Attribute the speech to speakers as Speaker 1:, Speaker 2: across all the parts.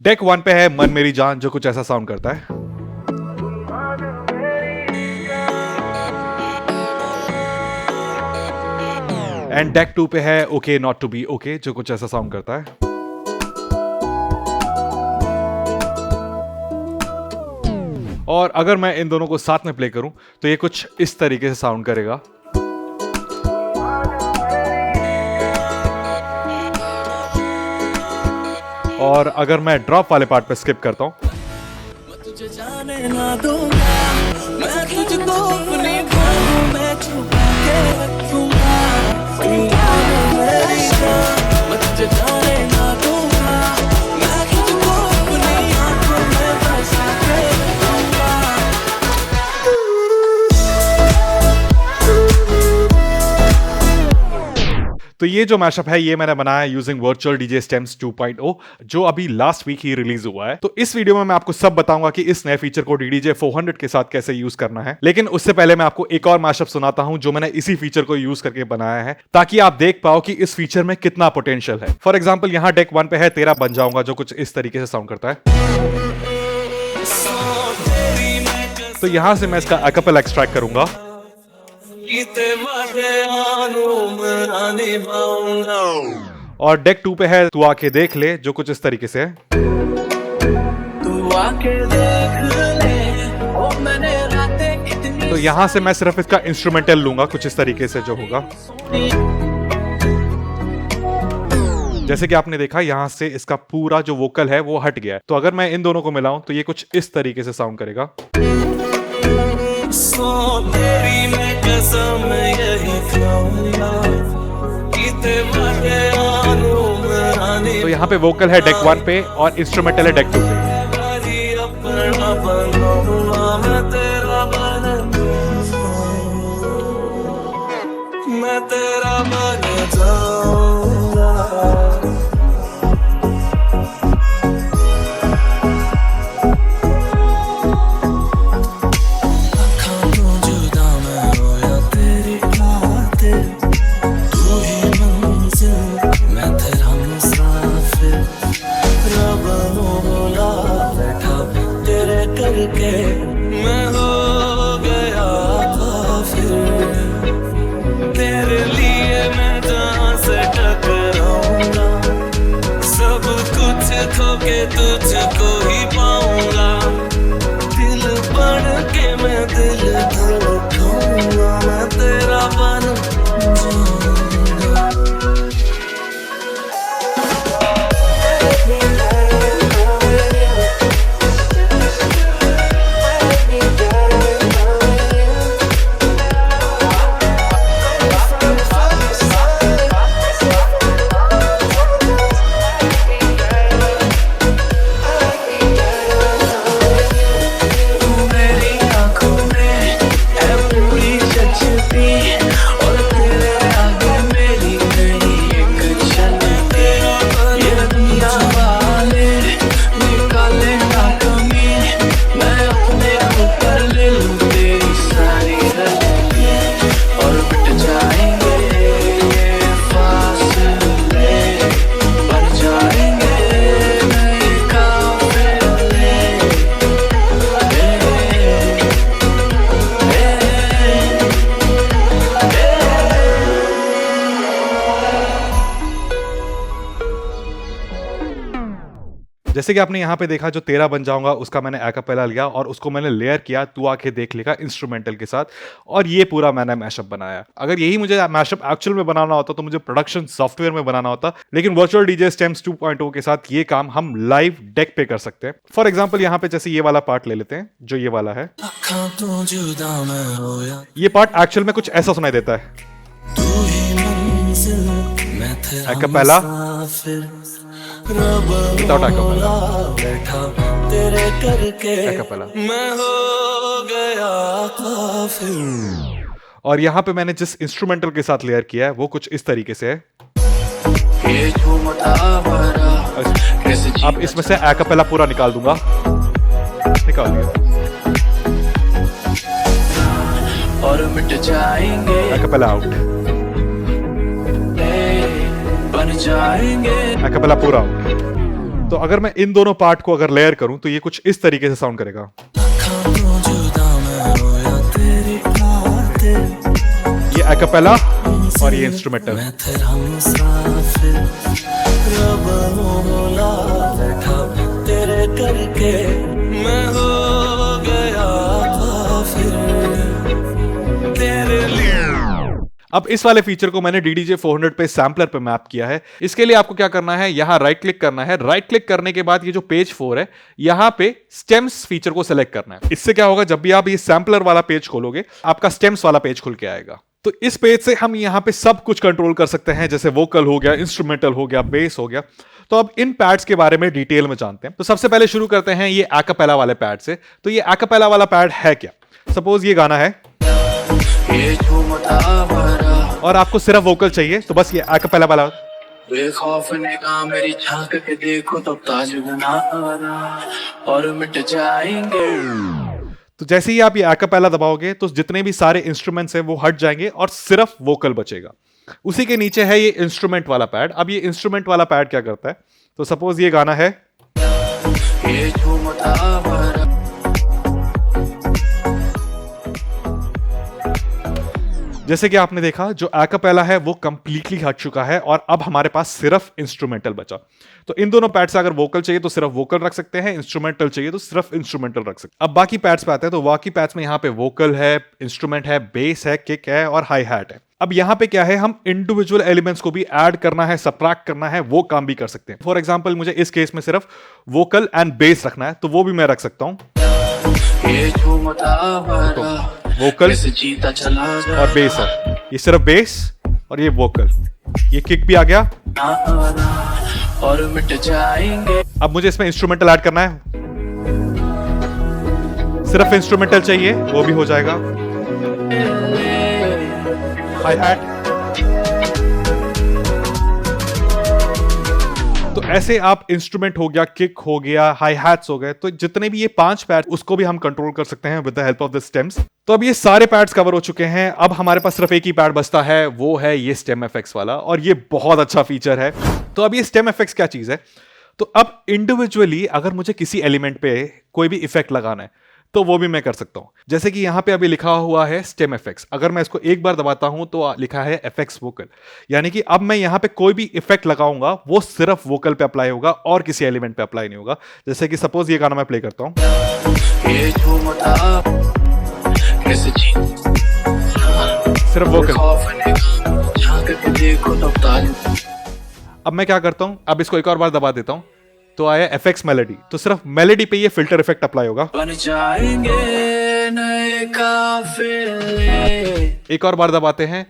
Speaker 1: Deck 1 पे है मन मेरी जान, जो कुछ ऐसा साउंड करता है। एंड डेक 2 पे है okay not to be okay, जो कुछ ऐसा साउंड करता है। और अगर मैं इन दोनों को साथ में प्ले करूं तो ये कुछ इस तरीके से साउंड करेगा। और अगर मैं ड्रॉप वाले पार्ट पे स्किप करता हूं तो ये जो मैशअप है ये मैंने बनाया यूजिंग वर्चुअल डीजे स्टेम्स 2.0, जो अभी लास्ट वीक ही रिलीज हुआ है। तो इस वीडियो में मैं आपको सब बताऊंगा कि इस नए फीचर को DDJ 400 के साथ कैसे यूज करना है। लेकिन उससे पहले मैं आपको एक और मैशअप सुनाता हूं जो मैंने इसी फीचर को यूज करके बनाया है, ताकि आप देख पाओ कि इस फीचर में कितना पोटेंशियल है। फॉर एग्जाम्पल यहाँ डेक 1 पे है तेरा बन जाऊंगा, जो कुछ इस तरीके से साउंड करता है। तो यहां से मैं इसका अकैपेला एक्सट्रैक्ट करूंगा और डेक 2 पे है तू आके देख ले, जो कुछ इस तरीके से है। तो यहां से मैं सिर्फ इसका इंस्ट्रूमेंटल लूंगा, कुछ इस तरीके से जो होगा। जैसे कि आपने देखा यहां से इसका पूरा जो वोकल है वो हट गया है। तो अगर मैं इन दोनों को मिलाऊं तो ये कुछ इस तरीके से साउंड करेगा। तो यहाँ पे वोकल है डेक 1 पे और इंस्ट्रूमेंटल है डेक 2 पे। मैं तेरा बन जाऊंगा। मैं हो गया काफिर, तेरे लिए मैं जहां से टकराऊंगा, सब कुछ खो के तुझको ही पाऊंगा, दिल बन के मैं दिल धड़काऊंगा, मैं तेरा बन जाऊंगा। जैसे कि आपने यहाँ पे देखा जो तेरा बन जाऊंगा उसका मैंने अकैपेला लिया और उसको मैंने लेयर किया तू आके देख लेगा इंस्ट्रूमेंटल के साथ, और ये पूरा मैंने मैशअप बनाया। अगर यही मुझे मैशअप एक्चुअल में बनाना होता तो मुझे प्रोडक्शन सॉफ्टवेयर में बनाना होता, लेकिन वर्चुअल डीजे स्टेम्स 2.0 के साथ ये काम हम लाइव डेक पे कर सकते हैं। फॉर एग्जाम्पल यहाँ पे जैसे ये वाला पार्ट ले लेते हैं, जो ये वाला है, ये पार्ट एक्चुअल में कुछ ऐसा सुनाई देता है। अकैपेला विदाउट अकैपेला, मैं हो गया काफिर। और यहाँ पे मैंने जिस इंस्ट्रूमेंटल के साथ लेयर किया है वो कुछ इस तरीके से है। अब इसमें से अकैपेला पूरा निकाल दूंगा, निकाल दिया और मिट जाएंगे, अकैपेला आउट, बन जाएंगे, अकैपेला पूरा आउट। तो अगर मैं इन दोनों पार्ट को अगर लेयर करूं तो ये कुछ इस तरीके से साउंड करेगा। ये एक्apella और ये इंस्ट्रूमेंटल। अब इस वाले फीचर को मैंने DDJ 400 पे सैम्पलर पे मैप किया है। इसके लिए आपको क्या करना है, यहां राइट क्लिक करना है। राइट क्लिक करने के बाद ये जो पेज 4 है, यहां पे स्टेम्स फीचर को सिलेक्ट करना है। इससे क्या होगा, जब भी आप ये सैम्पलर वाला पेज खोलोगे, आपका स्टेम्स वाला पेज खुल के आएगा। तो इस पेज से हम यहाँ पे सब कुछ कंट्रोल कर सकते हैं, जैसे वोकल हो गया, इंस्ट्रूमेंटल हो गया, बेस हो गया। तो अब इन पैड्स के बारे में डिटेल में जानते हैं। तो सबसे पहले शुरू करते हैं ये एक्apella वाले पैड से। तो ये एक्apella वाला पैड है क्या? सपोज ये गाना है और आपको सिर्फ वोकल चाहिए, तो बस ये एक्apella वाला। मेरी झांक के देखो तब ताज और मिट जाएंगे। तो जैसे ही आप ये एक्apella दबाओगे तो जितने भी सारे इंस्ट्रूमेंट्स हैं वो हट जाएंगे और सिर्फ वोकल बचेगा। उसी के नीचे है ये इंस्ट्रूमेंट वाला पैड। अब ये इंस्ट्रूमेंट वाला पैड क्या करता है, तो सपोज ये गाना है, जैसे कि आपने देखा जो एक्apella है वो कंप्लीटली हट चुका है और अब हमारे पास सिर्फ इंस्ट्रूमेंटल बचा। तो इन दोनों पैड से अगर वोकल चाहिए तो सिर्फ वोकल रख सकते हैं, इंस्ट्रूमेंटल चाहिए तो सिर्फ इंस्ट्रूमेंटल रख सकते हैं। अब बाकी पैड्स पे आते हैं। तो बाकी पैड्स में यहाँ पे वोकल है, इंस्ट्रूमेंट है, बेस है, किक है और हाई हैट है। अब यहाँ पे क्या है, हम इंडिविजुअल एलिमेंट्स को भी ऐड करना है, सबट्रैक्ट करना है, वो काम भी कर सकते हैं। फॉर एग्जाम्पल मुझे इस केस में सिर्फ वोकल एंड बेस रखना है, तो वो भी मैं रख सकता हूँ। वोकल और बेस है, ये सिर्फ बेस और ये वोकल, ये किक भी आ गया और मिट जाएंगे। अब मुझे इसमें इंस्ट्रूमेंटल ऐड करना है, सिर्फ इंस्ट्रूमेंटल चाहिए, वो भी हो जाएगा। Hi hat. तो ऐसे आप इंस्ट्रूमेंट हो गया, किक हो गया, हाई हैट्स हो गए, तो जितने भी ये 5 पैड्स उसको भी हम कंट्रोल कर सकते हैं with the help of the stems. तो अब ये सारे पैड्स कवर हो चुके हैं। अब हमारे पास सिर्फ एक ही पैड बचता है, वो है ये स्टेम एफेक्ट्स वाला, और ये बहुत अच्छा फीचर है। तो अब ये स्टेम एफेक्ट्स क्या चीज है, तो अब इंडिविजुअली अगर मुझे किसी एलिमेंट पे कोई भी इफेक्ट लगाना है तो वो भी मैं कर सकता हूं। जैसे कि यहां पे अभी लिखा हुआ है स्टेम एफेक्ट्स, अगर मैं इसको एक बार दबाता हूं तो लिखा है एफेक्ट्स वोकल, यानी कि अब मैं यहां पे कोई भी इफेक्ट लगाऊंगा वो सिर्फ वोकल पे अप्लाई होगा और किसी एलिमेंट पे अप्लाई नहीं होगा। जैसे कि सपोज ये गाना मैं प्ले करता हूं, सिर्फ वोकल। अब मैं क्या करता हूं, अब इसको एक और बार दबा देता हूं तो आया एफेक्ट्स मेलोडी, तो सिर्फ मेलोडी पे ये फिल्टर इफेक्ट अप्लाई होगा। एक और बार दबाते हैं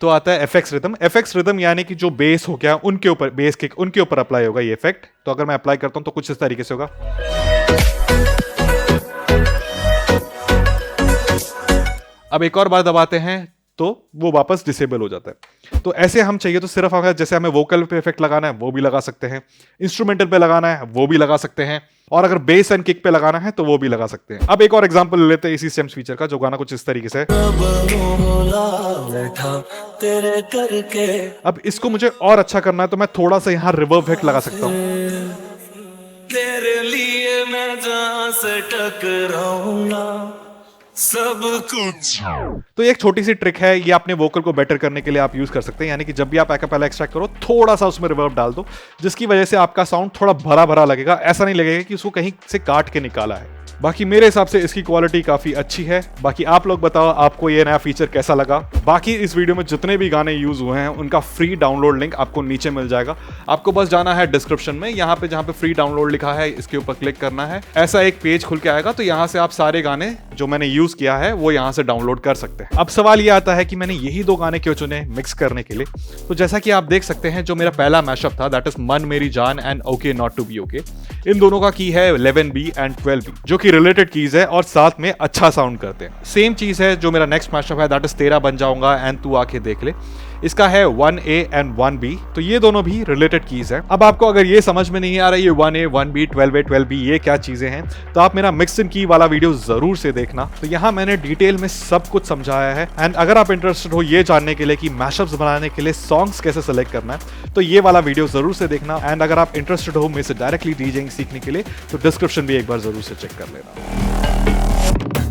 Speaker 1: तो आता है एफेक्ट्स रिदम। एफेक्ट्स रिदम यानी कि जो बेस हो गया उनके ऊपर, बेस किक उनके ऊपर अप्लाई होगा ये इफेक्ट। तो अगर मैं अप्लाई करता हूं तो कुछ इस तरीके से होगा। अब एक और बार दबाते हैं तो वो वापस डिसेबल हो जाता है। तो ऐसे हम चाहिए तो सिर्फ अगर जैसे हमें वोकल पे इफेक्ट लगाना है वो भी लगा सकते हैं, इंस्ट्रूमेंटल पे लगाना है वो भी लगा सकते हैं, और अगर बेस एंड किक पे लगाना है तो वो भी लगा सकते हैं। अब एक और एग्जांपल लेते हैं इसी स्टेम्स फीचर का, जो गाना कुछ इस तरीके से। अब इसको मुझे और अच्छा करना है तो मैं थोड़ा सा यहाँ रिवर्ब इफेक्ट लगा सकता हूँ। तेरे लिए मैं जहां से टकराऊंगा सब कुछ। तो एक छोटी सी ट्रिक है, ये अपने वोकल को बेटर करने के लिए आप यूज कर सकते हैं। यानी कि जब भी आप एक्apella एक्सट्रैक्ट करो थोड़ा सा उसमें रिवर्ब डाल दो, जिसकी वजह से आपका साउंड थोड़ा भरा भरा लगेगा, ऐसा नहीं लगेगा कि उसको कहीं से काट के निकाला है। बाकी मेरे हिसाब से इसकी क्वालिटी काफी अच्छी है। बाकी आप लोग बताओ आपको ये नया फीचर कैसा लगा। बाकी इस वीडियो में जितने भी गाने यूज हुए हैं उनका फ्री डाउनलोड लिंक आपको नीचे मिल जाएगा। आपको बस जाना है डिस्क्रिप्शन में, यहाँ पे जहाँ पे फ्री डाउनलोड लिखा है इसके ऊपर क्लिक करना है, ऐसा एक पेज खुल के आएगा। तो यहाँ से आप सारे गाने जो मैंने यूज किया है वो यहाँ से डाउनलोड कर सकते हैं। अब सवाल ये आता है कि मैंने यही 2 गाने क्यों चुने मिक्स करने के लिए। तो जैसा कि आप देख सकते हैं जो मेरा पहला मैशअप था दैट इज मन मेरी जान and okay not to be okay, इन दोनों का की है 11B एंड 12B, जो कि रिलेटेड कीज है और साथ में अच्छा साउंड करते हैं। सेम चीज है जो मेरा नेक्स्ट मैशअप है दैट इज तेरा बन जाऊंगा एंड तू आके देख ले। इसका है 1A एंड 1B, तो ये दोनों भी रिलेटेड कीज हैं। अब आपको अगर ये समझ में नहीं आ रहा है ये 1A 1B 12A 12B ये क्या चीजें हैं, तो आप मेरा मिक्स इन की वाला वीडियो जरूर से देखना। तो यहाँ मैंने डिटेल में सब कुछ समझाया है। एंड अगर आप इंटरेस्टेड हो ये जानने के लिए कि मैशअप्स बनाने के लिए सॉन्ग्स कैसे सेलेक्ट करना है, तो ये वाला वीडियो जरूर से देखना। एंड अगर आप इंटरेस्टेड हो मेरे से डायरेक्टली डीजेइंग सीखने के लिए, तो डिस्क्रिप्शन भी एक बार जरूर से चेक कर लेना।